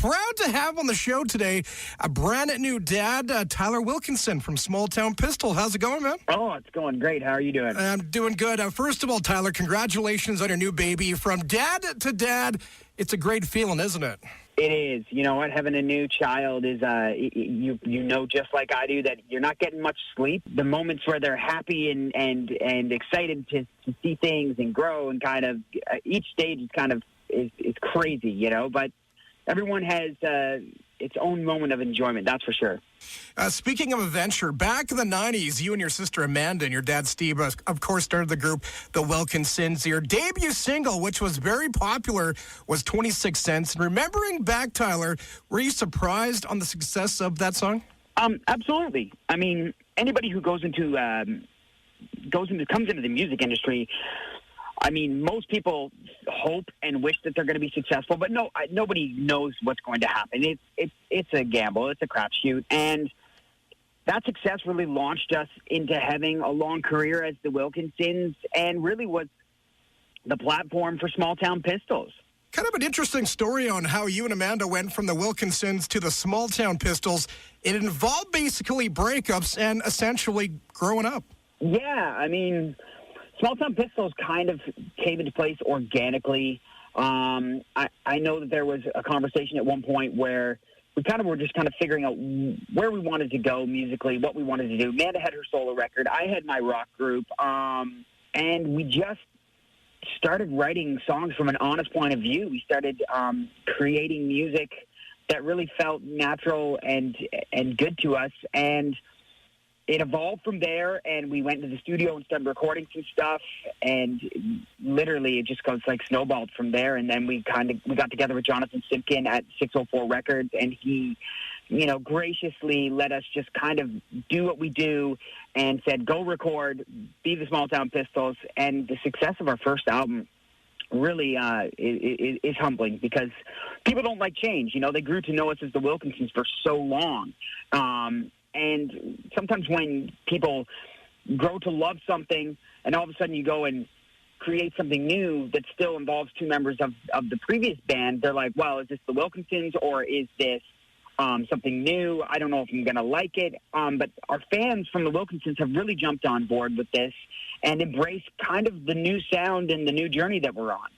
Proud to have on the show today a brand new dad, Tyler Wilkinson from Small Town Pistol. How's it going, man? Oh, it's going great. How are you doing? I'm doing good. First of all, Tyler, congratulations on your new baby. From dad to dad, it's a great feeling, isn't it? It is. You know what? Having a new child is, you know, just like I do, that you're not getting much sleep. The moments where they're happy and excited to see things and grow and kind of each stage is kind of is crazy, you know, but everyone has its own moment of enjoyment, that's for sure. Speaking of adventure, back in the 90s, you and your sister Amanda and your dad Steve, of course, started the group The Wilkinsons. Your debut single, which was very popular, was 26 Cents. And remembering back, Tyler, were you surprised on the success of that song? Absolutely. I mean, anybody who comes into the music industry, I mean, most people hope and wish that they're going to be successful, but nobody knows what's going to happen. It's a gamble. It's a crapshoot. And that success really launched us into having a long career as the Wilkinsons and really was the platform for Small Town Pistols. Kind of an interesting story on how you and Amanda went from the Wilkinsons to the Small Town Pistols. It involved basically breakups and essentially growing up. Yeah, I mean, Small Town Pistols kind of came into place organically. I know that there was a conversation at one point where we kind of were just kind of figuring out where we wanted to go musically, what we wanted to do. Amanda had her solo record. I had my rock group. And we just started writing songs from an honest point of view. We started creating music that really felt natural and good to us. And it evolved from there, and we went to the studio and started recording some stuff, and literally it just goes like snowballed from there. And then we got together with Jonathan Simpkin at 604 Records, and he, you know, graciously let us just kind of do what we do and said, go record, be the Small Town Pistols. And the success of our first album really is humbling because people don't like change. You know, they grew to know us as the Wilkinsons for so long. And sometimes when people grow to love something and all of a sudden you go and create something new that still involves two members of the previous band, they're like, well, is this the Wilkinsons or is this something new? I don't know if I'm going to like it. But our fans from the Wilkinsons have really jumped on board with this and embraced kind of the new sound and the new journey that we're on.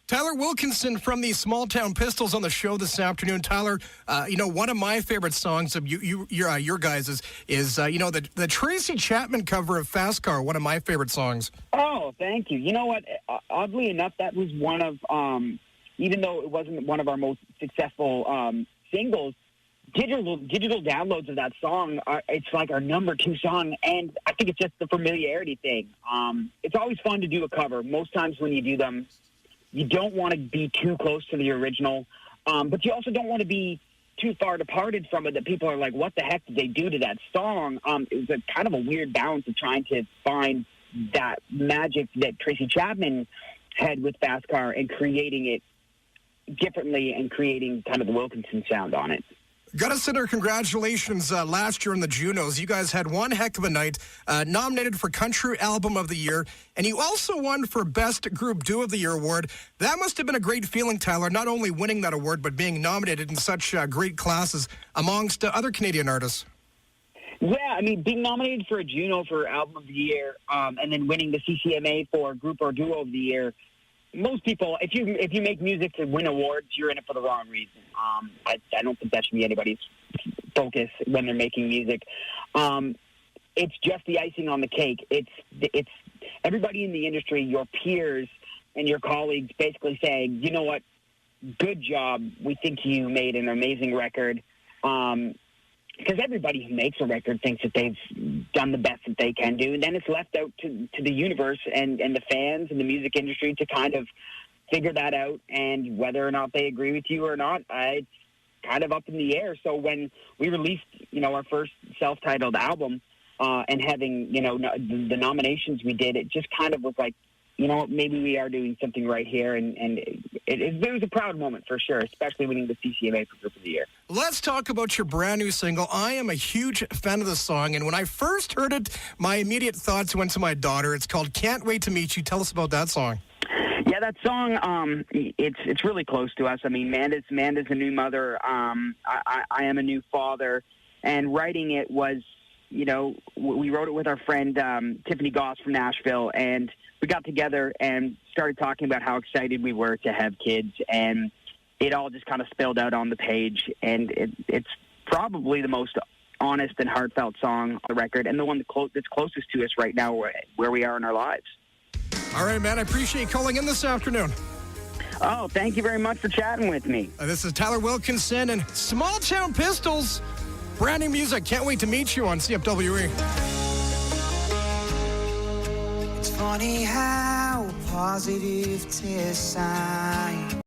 Tyler Wilkinson from the Small Town Pistols on the show this afternoon. Tyler, you know, one of my favorite songs of your guys is you know, the Tracy Chapman cover of Fast Car, one of my favorite songs. Oh, thank you. You know what? Oddly enough, that was one of, even though it wasn't one of our most successful singles, digital downloads of that song, it's like our number 2 song, and I think it's just the familiarity thing. It's always fun to do a cover. Most times when you do them, you don't want to be too close to the original, but you also don't want to be too far departed from it that people are like, what the heck did they do to that song? It was kind of a weird balance of trying to find that magic that Tracy Chapman had with Fast Car and creating it differently and creating kind of the Wilkinson sound on it. Got to send our congratulations last year in the Junos. You guys had one heck of a night, nominated for Country Album of the Year, and you also won for Best Group Duo of the Year award. That must have been a great feeling, Tyler, not only winning that award, but being nominated in such great classes amongst other Canadian artists. Yeah, I mean, being nominated for a Juno for Album of the Year and then winning the CCMA for Group or Duo of the Year, most people, if you make music to win awards, you're in it for the wrong reason. I don't think that should be anybody's focus when they're making music. It's just the icing on the cake. It's everybody in the industry, your peers and your colleagues, basically saying, you know what, good job. We think you made an amazing record. Because everybody who makes a record thinks that they've done the best that they can do. And then it's left out to the universe and the fans and the music industry to kind of figure that out. And whether or not they agree with you or not, it's kind of up in the air. So when we released, you know, our first self-titled album and having, you know, the nominations we did, it just kind of was like, you know, maybe we are doing something right here. And it was a proud moment for sure, especially winning the CCMA for Group of the Year. Let's talk about your brand new single. I am a huge fan of the song, and when I first heard it, my immediate thoughts went to my daughter. It's called Can't Wait to Meet You. Tell us about that song. Yeah, Yeah, that song, it's really close to us. I mean, Manda's a new mother. I am a new father. And writing it was, we wrote it with our friend Tiffany Goss from Nashville, and we got together and started talking about how excited we were to have kids, and it all just kind of spilled out on the page, and it's probably the most honest and heartfelt song on the record, and the one that's closest to us right now where we are in our lives. All right, man, I appreciate you calling in this afternoon. Oh, thank you very much for chatting with me. This is Tyler Wilkinson and Small Town Pistols. Brand new music. Can't wait to meet you on CFWE. It's funny how positive tears sign.